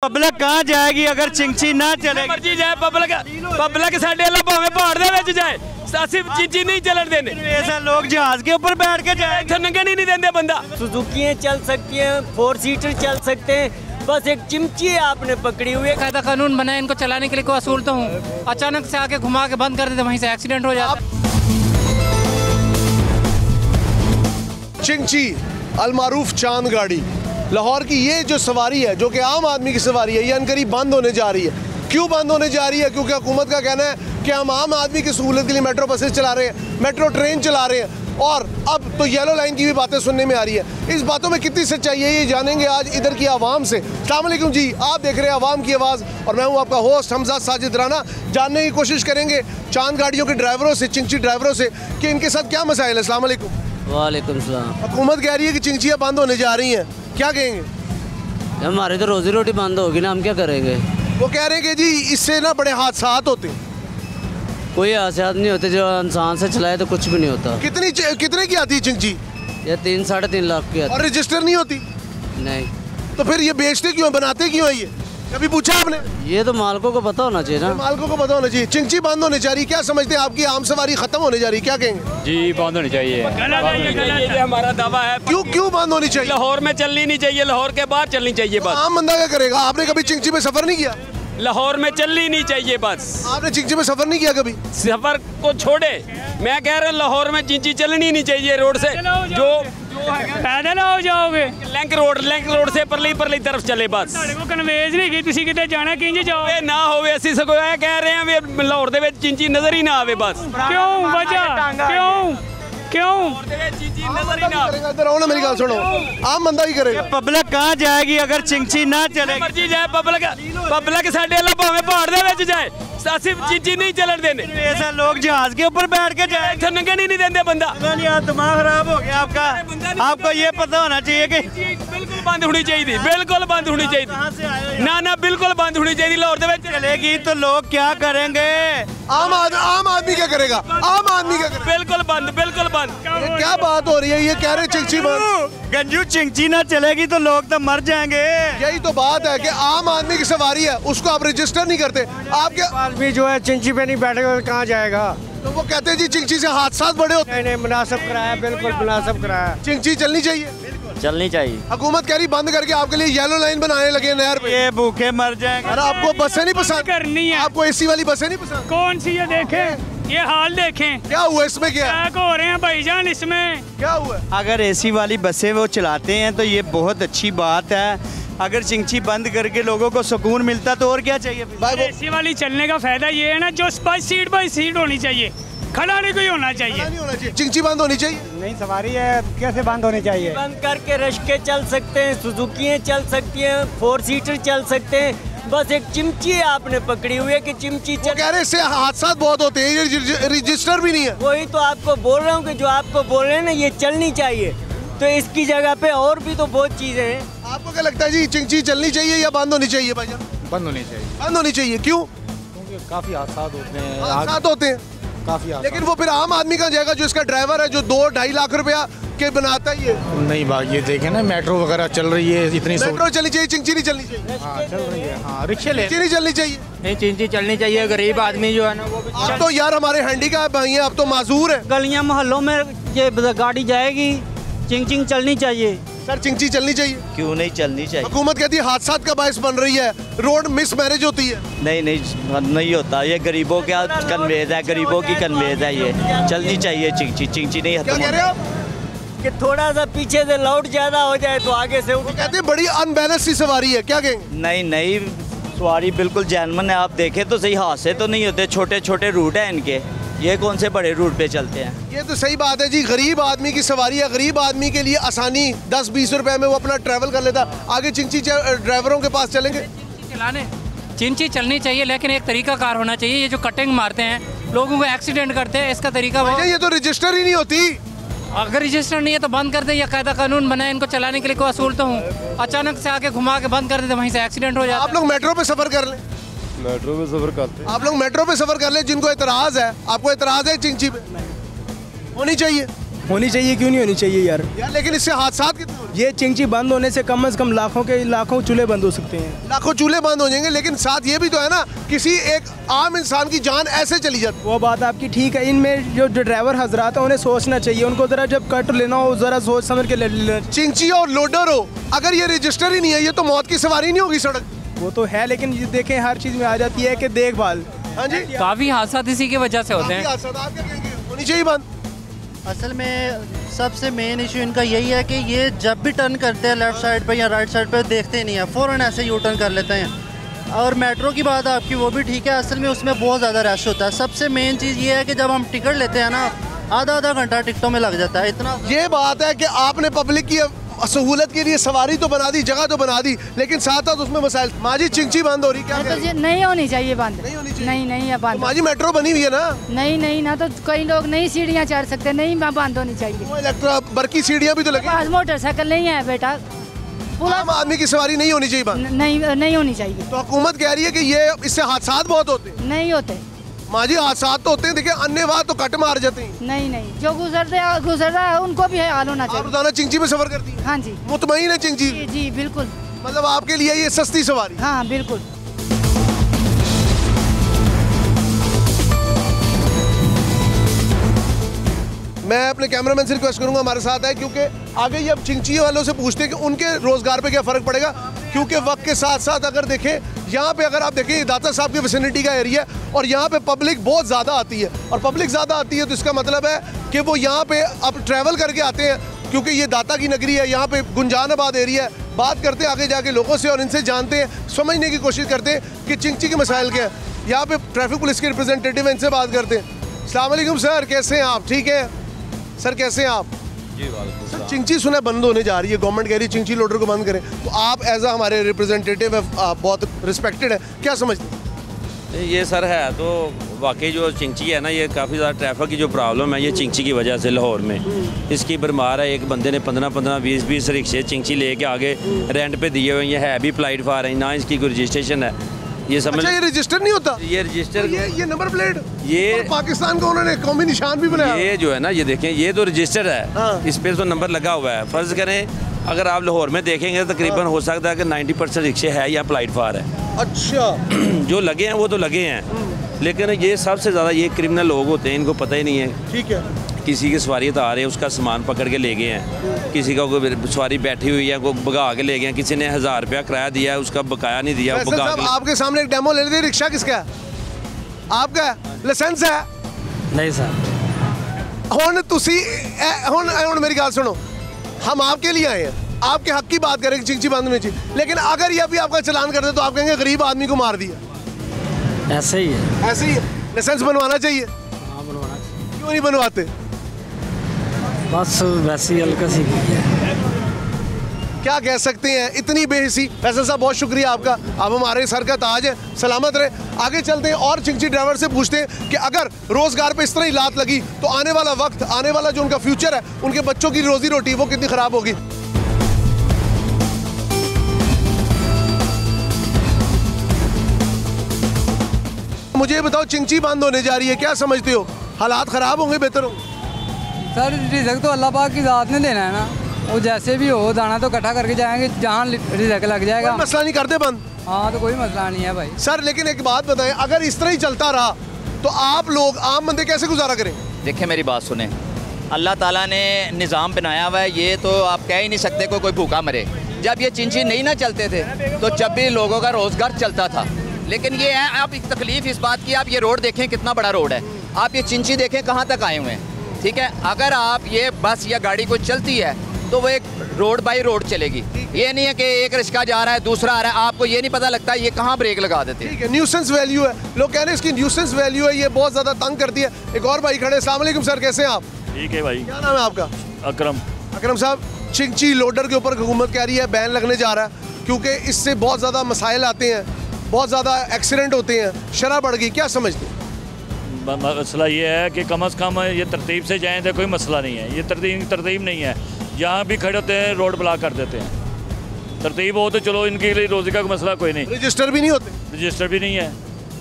Public कहाँ जाएगी अगर चिंची ना चले? मर्जी जाए पब्लिक साडे अल्लाह भावें पहाड़ दे विच जाए, असि चिंची नहीं चलन देने। ऐसा लोग जहाज के ऊपर बैठ के जाए, नंगन ही नहीं देंगे बंदा। सुजुकी चल सकती हैं, 4 सीटर चल सकते हैं, बस एक चिमची आपने पकड़ी हुई है। कायदा कानून बनाए, इनको चलाने के लिए कोई असूल तो हूँ, अचानक से आके घुमा के बंद कर देते, वहीं से एक्सीडेंट हो जाता। चिंची अलमारूफ चांद गाड़ी लाहौर की ये जो सवारी है, जो कि आम आदमी की सवारी है, ये अनकरीब बंद होने जा रही है। क्यों बंद होने जा रही है? क्योंकि हुकूमत का कहना है कि हम आम आदमी की सहूलत के लिए मेट्रो बसेस चला रहे हैं, मेट्रो ट्रेन चला रहे हैं, और अब तो येलो लाइन की भी बातें सुनने में आ रही है। इस बातों में कितनी सच्चाई है ये जानेंगे आज इधर की आवाम से। अस्सलाम वालेकुम जी, आप देख रहे हैं आवाम की आवाज़ और मैं हूँ आपका होस्ट हमजा साजिद राना। जानने की कोशिश करेंगे चांद गाड़ियों के ड्राइवरों से, चिंची ड्राइवरों से, कि इनके साथ क्या मसाइल है। अस्सलाम वालेकुम। वालेकुम सलाम। हुकूमत कह रही है कि चिंचियाँ बंद होने जा रही हैं, क्या कहेंगे? हमारी तो रोजी रोटी बंद होगी ना, हम क्या करेंगे? वो कह रहे हैं कि जी इससे ना बड़े हादसात होते हैं। कोई हादसात नहीं होते, जो इंसान से चलाए तो कुछ भी नहीं होता। कितने की आती है चिंची? ये 3-3.5 लाख की आती। और रजिस्टर नहीं होती? नहीं। तो फिर ये बेचते क्यों, बनाते क्यों है ये? कभी पूछा आपने? ये तो मालिकों को पता होना चाहिए ना। मालिकों को पता होना चाहिए। चिंची बंद होने जा रही, क्या समझते हैं? आपकी आम सवारी खत्म होने जा रही, क्या कहेंगे? जी बंद होनी चाहिए, ये हमारा दावा है। क्यों बंद होनी चाहिए? लाहौर में चलनी नहीं चाहिए, लाहौर के बाहर चलनी चाहिए बस। आम बंदा क्या करेगा? आपने कभी चिंची में सफर नहीं किया? लाहौर में चलनी नहीं चाहिए बस। आपने चिंची में सफर नहीं किया कभी? सफर को छोड़े, मैं कह रहा हूँ लाहौर में चिंची चलनी नहीं चाहिए रोड से। जो पैदल हो जाओगे, लिंक रोड से परली तरफ चले बस। कन्वेज नहीं की तुसी किते जाना किंज जाओ ना होवे, ਅਸੀਂ ਸਗੋਂ ਇਹ ਕਹਿ ਰਹੇ ਹਾਂ ਵੀ ਲਾਹੌਰ ਦੇ ਵਿੱਚ ਚਿੰਚੀ ਨਜ਼ਰ ਹੀ ਨਾ ਆਵੇ ਬਸ। क्यों वजह क्यों चींची नजर ही ना आवे। इधर आओ ना, मेरी गल सुनो। आम बंदा ही करेगा। पब्लिक कहाँ जाएगी अगर चिंची ना चले? मर्जी जाए पब्लिक साडे अल्लाह भावें पहाड़ दे विच जाए, असि चिंची नहीं चलन देने। ऐसा लोग जहाज के ऊपर बैठ के जाए, नंगन ही नहीं देंगे बंदा। दिमाग खराब हो गया आपका। आपको ये पता होना चाहिए कि बिल्कुल बंद होनी चाहिए, बिल्कुल बंद होनी चाहिए। ना बिल्कुल बंद होनी चाहिए। लाहौर दे विच चलेगी तो लोग क्या करेंगे? आम आदमी क्या करेगा? आम आदमी क्या करेगा? बिल्कुल बंद। ये क्या बात हो रही है? ये कह रहे चिंची बंद। गंजू चिंची ना चलेगी तो लोग तो मर जाएंगे। यही तो बात है कि आम आदमी की सवारी है, उसको आप रजिस्टर नहीं करते। आपके आदमी जो है चिंची पे नहीं बैठेगा तो कहाँ जाएगा? तो वो कहते हैं जी चिंची से हादसा बड़े होते हैं। नहीं, मुनासिब कराया, बिल्कुल मुनासिब कराया। चिंची चलनी चाहिए, चलनी चाहिए। हुकूमत कह रही बंद करके आपके लिए येलो लाइन बनाने लगे नहर पे। ये भूखे मर जाएंगे। अरे आपको बसें नहीं पसंद? करनी है आपको एसी वाली बसें नहीं पसंद? कौन सी? ये देखें, ये हाल देखें, क्या हुआ इसमें? क्या टैक हो रहे हैं भाईजान, इसमें क्या हुआ? अगर एसी वाली बसें वो चलाते हैं तो ये बहुत अच्छी बात है। अगर चिंची बंद करके लोगों को सुकून मिलता तो और क्या चाहिए? एसी वाली चलने का फायदा ये है ना, जो सीट बाई सीट होनी चाहिए, खड़ा नहीं कोई होना चाहिए। नहीं होना चाहिए। चिंची बंद होनी चाहिए। नहीं, सवारी है, कैसे बंद होनी चाहिए? बंद करके रश्के चल सकते हैं, सुजुकी चल सकती हैं, 4 सीटर चल सकते हैं, बस एक चिमची आपने पकड़ी हुई है कि चिमची वो कह रहे इससे हादसा बहुत होते हैं, ये रजिस्टर भी नहीं है। वही तो आपको बोल रहा हूँ कि जो आपको बोल रहे हैं ना, ये चलनी चाहिए, तो इसकी जगह पे और भी तो बहुत चीजें हैं। आपको क्या लगता है जी, चिंची चलनी चाहिए या बंद होनी चाहिए? भाईजान बंद होनी चाहिए। बंद होनी चाहिए। क्यों? क्योंकि काफी हादसात होते हैं। हादसात होते हैं काफी हादसात। लेकिन वो फिर आम आदमी का जाएगा जो इसका ड्राइवर है, जो 2-2.5 लाख रुपया के बनाता है। ये नहीं बात, ये देखें ना, मेट्रो वगैरह चल रही है, इतनी मेट्रो चलनी चाहिए, चिंची नहीं चलनी चाहिए। हाँ, चल रही है। हाँ, रिक्शे ले। चिंची नहीं चलनी चाहिए। नहीं, चिंची चलनी चाहिए। गरीब आदमी जो है ना वो आप तो यार हमारे हैंडीकैप भाई हैं, अब तो माजूर है। गलियां मोहल्लों में ये गाड़ी जाएगी, चिंचिंग चलनी चाहिए। सर चिंची चलनी चाहिए। क्यों नहीं चलनी चाहिए? हुकूमत कहती है हादसात का बायस बन रही है, रोड मिस मैरिज होती है। नहीं होता। ये गरीबों का कन्वेज है, गरीबों की कन्वेज है। ये चलनी चाहिए चिंची नहीं क्या कह रहे हैं आप? कि थोड़ा सा पीछे से लाउड ज्यादा हो जाए तो आगे से वो कहते हैं बड़ी अनबैलेंस सी सवारी है, क्या कहेंगे? नहीं, सवारी बिल्कुल जैनमन है। आप देखें तो सही, हादसे तो नहीं होते। छोटे रूट है इनके, ये कौन से बड़े रूट पे चलते हैं? ये तो सही बात है जी, गरीब आदमी की सवारी है। गरीब आदमी के लिए आसानी, 10-20 रुपए में वो अपना ट्रैवल कर लेता। आगे चिंची ड्राइवरों के पास चलेंगे। चिंची चलनी चाहिए, लेकिन एक तरीका कार होना चाहिए। ये जो कटिंग मारते हैं, लोगों को एक्सीडेंट करते हैं, इसका तरीका ये तो रजिस्टर ही नहीं होती। अगर रजिस्टर नहीं है तो बंद कर दे, या कायदा कानून बनाए, इनको चलाने के लिए कोई असूल तो हूँ, अचानक से आके घुमा के बंद कर देते, वहीं से एक्सीडेंट हो जाता। आप लोग मेट्रो पे सफर कर लें। मेट्रो पे सफर करते हैं। आप लोग मेट्रो पे सफर कर ले, जिनको एतराज है। आपको एतराज है चिंची पे? होनी चाहिए। होनी चाहिए, क्यों नहीं होनी चाहिए यार। लेकिन इससे हादसा कितने हो रहे हैं? ये चिंची बंद होने से कम कम लाखों चूल्हे बंद हो सकते हैं। लाखों चूल्हे बंद हो जाएंगे, लेकिन साथ ये भी तो है ना, किसी एक आम इंसान की जान ऐसे चली जाती है। वो बात आपकी ठीक है, इनमें जो ड्राइवर हजरात है उन्हें सोचना चाहिए, उनको ज़रा जब कट लेना हो ज़रा सोच समझ के ले। चिंची और लोडर हो, अगर ये रजिस्टर ही नहीं है, ये तो मौत की सवारी नहीं होगी सड़क। वो तो है, लेकिन ये देखें हर चीज़ में आ जाती है कि देखभाल। हाँ जी, काफ़ी हादसा इसी की वजह से होते हैं। होनी चाहिए बंद। असल में सबसे मेन इशू इनका यही है कि ये जब भी टर्न करते हैं लेफ़्ट साइड पे या राइट साइड पे देखते नहीं है, फ़ौरन ऐसे यू टर्न कर लेते हैं। और मेट्रो की बात आपकी वो भी ठीक है, असल में उसमें बहुत ज़्यादा रश होता है। सबसे मेन चीज़ ये है कि जब हम टिकट लेते हैं ना, आधा घंटा टिकटों में लग जाता है। इतना ये बात है कि आपने पब्लिक की सहूलत के लिए सवारी तो बना दी, जगह तो बना दी, लेकिन साथ साथ उसमें मसाइल। माजी चिंची बंद हो रही, क्या नहीं होनी चाहिए बंद, नहीं है बंद। माजी मेट्रो बनी हुई है ना? नहीं ना, तो कई लोग नहीं सीढ़ियाँ चढ़ सकते, नहीं बंद होनी चाहिए। इलेक्ट्रा बरकी सीढ़ियाँ भी तो लगी। मोटरसाइकिल नहीं है बेटा, आम आदमी की सवारी नहीं होनी चाहिए बंद। नहीं होनी चाहिए। तो हुकूमत कह रही है कि ये इससे हादसा बहुत होते हैं। नहीं होते माजी, हादसा तो होते हैं, देखिए अन्य बात तो कट मार जाते हैं। नहीं, जो गुजर रहा है उनको भी हाल होना चाहिए। रोजाना चिंची में सफर करती है? हाँ जी, मुतमईन है चिंची? जी बिल्कुल। मतलब आपके लिए ये सस्ती सवारी? हाँ बिल्कुल। मैं अपने कैमरामैन से रिक्वेस्ट करूंगा हमारे साथ है, क्योंकि आगे ये अब चिंची वालों से पूछते हैं कि उनके रोजगार पे क्या फ़र्क पड़ेगा। क्योंकि वक्त के साथ साथ अगर देखें, यहाँ पे अगर आप देखें दाता साहब की विसिनिटी का एरिया और यहाँ पे पब्लिक बहुत ज़्यादा आती है, और पब्लिक ज़्यादा आती है तो इसका मतलब है कि वो यहाँ पे अब ट्रैवल करके आते हैं, क्योंकि ये दाता की नगरी है, यहाँ पे गुंजानाबाद एरिया है। बात करते हैं आगे जाके लोगों से और इनसे जानते हैं, समझने की कोशिश करते हैं कि चिंची के मसाइल क्या है। यहाँ पे ट्रैफिक पुलिस के रिप्रेजेंटेटिव हैं, इनसे बात करते हैं। अस्सलाम वालेकुम सर, कैसे हैं आप? ठीक है सर, कैसे हैं आप? जी वालेकुम सलाम। चिंची सुना बंद होने जा रही है, गवर्नमेंट कह रही है चिंची लोडर को बंद करें, तो आप एज अ हमारे रिप्रेजेंटेटिव है, आप बहुत रिस्पेक्टेड है, क्या समझते हैं? ये सर है तो वाकई जो चिंची है ना, ये काफ़ी ज़्यादा ट्रैफिक की जो प्रॉब्लम है ये चिंची की वजह से लाहौर में इसकी भरमार है। एक बंदे ने 15-15, 20-20 रिक्शे चिंची लेके आगे रेंट पे दिए हुए हैं। ये है भी प्लाइड फॉर है ना, इसकी कोई रजिस्ट्रेशन है। ये समझ, अच्छा, ये रजिस्टर नहीं होता? ये रजिस्टर, ये नंबर प्लेट, ये पाकिस्तान का उन्होंने कौमी निशान भी बनाया। ये जो है ना, ये देखें, ये तो रजिस्टर है, इस पर तो नंबर लगा हुआ है। फ़र्ज़ करें अगर आप लाहौर में देखेंगे तो तकरीबन हो सकता है कि 90% रिक्शे है या प्लाइड फॉर है। अच्छा, जो लगे हैं वो तो लगे हैं, लेकिन ये सबसे ज़्यादा ये क्रिमिनल लोग होते हैं, इनको पता ही नहीं है। ठीक है, किसी की सवारी आ रही है, उसका सामान पकड़ के ले गए हैं, किसी का कोई सवारी बैठी हुई है, को भगा के ले गए हैं, किसी ने 1000 रुपया किराया दिया है, उसका बकाया नहीं दिया, भगा के। आपके सामने एक डेमो ले लेते, रिक्शा किसका है? आपका लाइसेंस है? नहीं सर। हुन तुसी हुन मेरी गल सुनो, हम आपके लिए आए हैं, आपके हक की बात करें, चिंची बंद में, लेकिन अगर ये अभी आपका चलान कर दे तो आप कहेंगे गरीब आदमी को मार दिया। ऐसे ही है, ऐसे ही है। लाइसेंस बनवाना चाहिए? हाँ बनवाना चाहिए। क्यों नहीं बनवाते? बस वैसे ही हल्का सी क्या कह सकते हैं, इतनी बेहिसी। फैसल साहब बहुत शुक्रिया आपका, आप हमारे सर का ताज है, सलामत रहे। आगे चलते हैं और चिंची ड्राइवर से पूछते हैं कि अगर रोजगार पे इस तरह ही लात लगी तो आने वाला वक्त, आने वाला जो उनका फ्यूचर है, उनके बच्चों की रोजी रोटी वो कितनी खराब होगी। मुझे बताओ, चिंची बंद होने जा रही है, क्या समझते हो? हालात खराब होंगे, बेहतर होंगे? सर रिज़्क तो अल्लाह पाक की ज़ात ने देना है ना, वो जैसे भी हो दाना तो इकट्ठा करके जाएंगे, जहाँ रिज़्क लग जाएगा। कोई मसला नहीं करते बंद? हाँ तो कोई मसला नहीं है भाई सर। लेकिन एक बात बताएं, अगर इस तरह ही चलता रहा तो आप लोग आम बंदे कैसे गुजारा करें? देखिए मेरी बात सुने, अल्लाह ताला ने निज़ाम बनाया हुआ है, ये तो आप कह ही नहीं सकते कोई भूखा मरे। जब ये चिंची नहीं ना चलते थे तो जब भी लोगों का रोज़गार चलता था, लेकिन ये है आप एक तकलीफ इस बात की, आप ये रोड देखें कितना बड़ा रोड है, आप ये चिंची देखें कहाँ तक आए हुए हैं। ठीक है, अगर आप ये बस या गाड़ी कोई चलती है तो वो एक रोड बाई रोड चलेगी, ये नहीं है कि एक रिक्शा जा रहा है दूसरा आ रहा है, आपको ये नहीं पता लगता ये कहाँ ब्रेक लगा देते हैं। ठीक है, न्यूसेंस वैल्यू है, लोग कह रहे हैं इसकी न्यूसेंस वैल्यू है, ये बहुत ज़्यादा तंग करती है। एक और भाई खड़े, अस्सलाम वालेकुम सर, कैसे हैं आप? ठीक है भाई। क्या नाम है आपका? अकरम। अकरम साहब, चिंची लोडर के ऊपर हुकूमत कह रही है बैन लगने जा रहा है, क्योंकि इससे बहुत ज़्यादा मसाइल आते हैं, बहुत ज़्यादा एक्सीडेंट होते हैं, शरह बढ़ गई, क्या समझते हैं? मसला ये है कि कम से कम ये तरतीब से जाएं तो कोई मसला नहीं है, ये तरतीब नहीं है, जहाँ भी खड़े होते हैं रोड ब्लॉक कर देते हैं। तरतीब हो तो चलो, इनके लिए रोज़ी का मसला कोई नहीं। रजिस्टर भी नहीं होते? रजिस्टर भी नहीं है।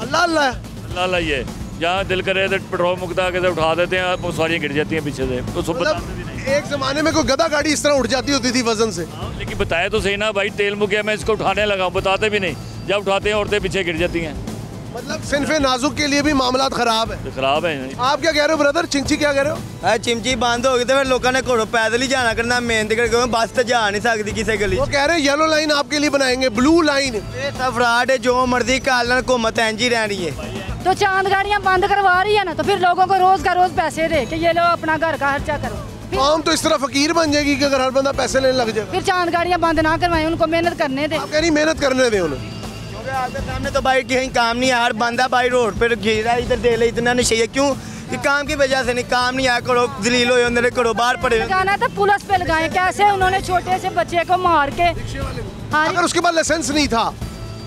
अल्लाह अल्लाह अल्लाह ये जहाँ दिल करे तो पेट्रोल मुकता के उठा देते हैं, वो सवारियाँ गिर जाती हैं पीछे से, तो सब बताते भी नहीं। एक ज़माने में कोई गधा गाड़ी इस तरह उठ जाती होती थी वजन से। लेकिन बताया तो सही ना भाई, तेल मुक गया मैं इसको उठाने लगा, बताते भी नहीं, जब उठाते हैं औरतें पीछे गिर जाती हैं। मतलब सिनफे नाजुक के लिए भी मामला खराब है। खराब है। आप क्या कह रहे हो ब्रदर? चिंची क्या कह रहे हो? चिमची बंद हो गई तो फिर लोगों ने घरों पैदल ही जाना करना, मेहनत करके बस तो जा नहीं सकती किसी गली। वो कह रहे हैं येलो लाइन आपके लिए बनाएंगे, ब्लू लाइन। ये सब फ्रॉड है, जो मर्जी काल हुकूमत इंज ही रहनी है। तो चांद गाड़ियाँ बंद करवा रही है ना, तो फिर लोगों को रोज का रोज पैसे दे कि ये लो अपना घर का खर्चा करो। आम तो इस तरह फकीर बन जाएगी कि अगर हर बंदा पैसे लेने लग जाए। फिर चांद गाड़ियाँ बंद ना करवाएं, उनको मेहनत करने दे। आप कह रही मेहनत करने दे उन्हें। आपके सामने तो भाई कहीं काम नहीं है, हर बंदा भाई रोड पे घिरा इधर दे ले, इतना नशे है क्यों? कि काम की वजह से नहीं, काम नहीं आया करो जलील हो अंदर करो बाहर पड़े। लगाना था पुलिस पे लगाए, कैसे उन्होंने छोटे से बच्चे को मार के। अगर उसके पास लाइसेंस नहीं था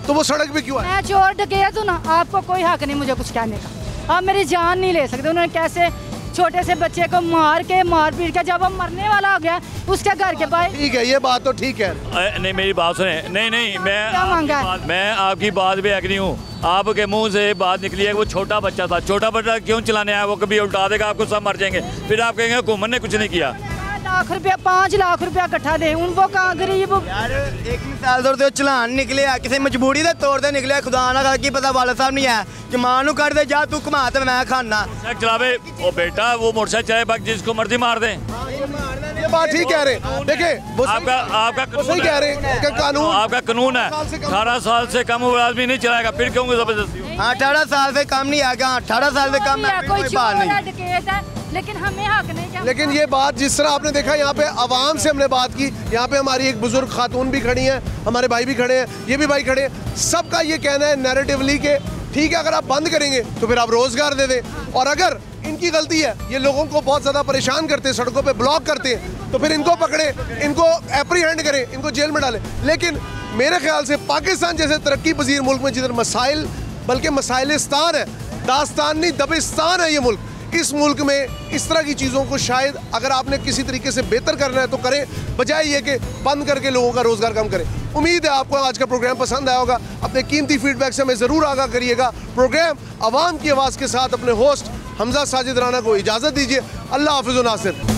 तो वो सड़क पे क्यों आया? मैं चोर डकैत हूँ ना, आपको कोई हक नहीं मुझे कुछ कहने का। आप मेरी जान नहीं ले सकते। उन्होंने कैसे छोटे से बच्चे को मार पीट के, जब हम मरने वाला हो गया उसके घर के भाई। ठीक है, ये बात तो ठीक है। नहीं मेरी बात सुने, नहीं मैं आपकी बात भी एग्री हूँ। आपके मुंह से बात निकली है वो छोटा बच्चा था, छोटा बच्चा क्यों चलाने आया? वो कभी उल्टा देगा आपको, सब मर जाएंगे, फिर आप कहेंगे हुकूमत ने कुछ नहीं किया। लाख रुपया 5 लाख रुपया इकट्ठा दे उनको, कहाँ गरीब यार। एक मिसाल तौर ते चलान निकले किसी मजबूरी के तौर ते निकले, खुदा ना की पता वाला साहब नहीं है कि मां नू कर दे जा तू घुमा ते मैं खाना चलावे। ओ बेटा वो मोटरसाइकिल चलाए बाकी जिसको मर्जी मार दे। ये बात ठीक कह रहे। देखिए आपका सही कह रहे कि कानून, आपका कानून है 18 साल से कम उम्र आदमी नहीं चलाएगा, फिर क्यों जबरदस्ती? 18 साल से कम नहीं आएगा, 18 साल से कम कोई बात नहीं, लेकिन हमें हक नहीं। लेकिन ये बात जिस तरह आपने देखा, यहाँ पे आवाम से हमने बात की, यहाँ पे हमारी एक बुजुर्ग खातून भी खड़ी हैं, हमारे भाई भी खड़े हैं, ये भी भाई खड़े हैं। सबका ये कहना है नैरेटिवली के ठीक है, अगर आप बंद करेंगे तो फिर आप रोजगार दे दें, और अगर इनकी गलती है, ये लोगों को बहुत ज़्यादा परेशान करते हैं, सड़कों पे ब्लॉक करते हैं, तो फिर इनको पकड़े, इनको एप्रीहेंड करें, इनको जेल में डालें। लेकिन मेरे ख्याल से पाकिस्तान जैसे तरक्की पजीर मुल्क में जिधर मसाइल, बल्कि मसाइलिस्तान है, दास्तान नहीं दबिस्तान है ये मुल्क, इस मुल्क में इस तरह की चीज़ों को शायद अगर आपने किसी तरीके से बेहतर करना है तो करें, बजाय ये कि बंद करके लोगों का रोज़गार कम करें। उम्मीद है आपको आज का प्रोग्राम पसंद आया होगा। अपने कीमती फीडबैक से हमें ज़रूर आगाह करिएगा। प्रोग्राम आवाम की आवाज़ के साथ अपने होस्ट हमजा साजिद राना को इजाज़त दीजिए। अल्लाह हाफ़िज़ नासिर।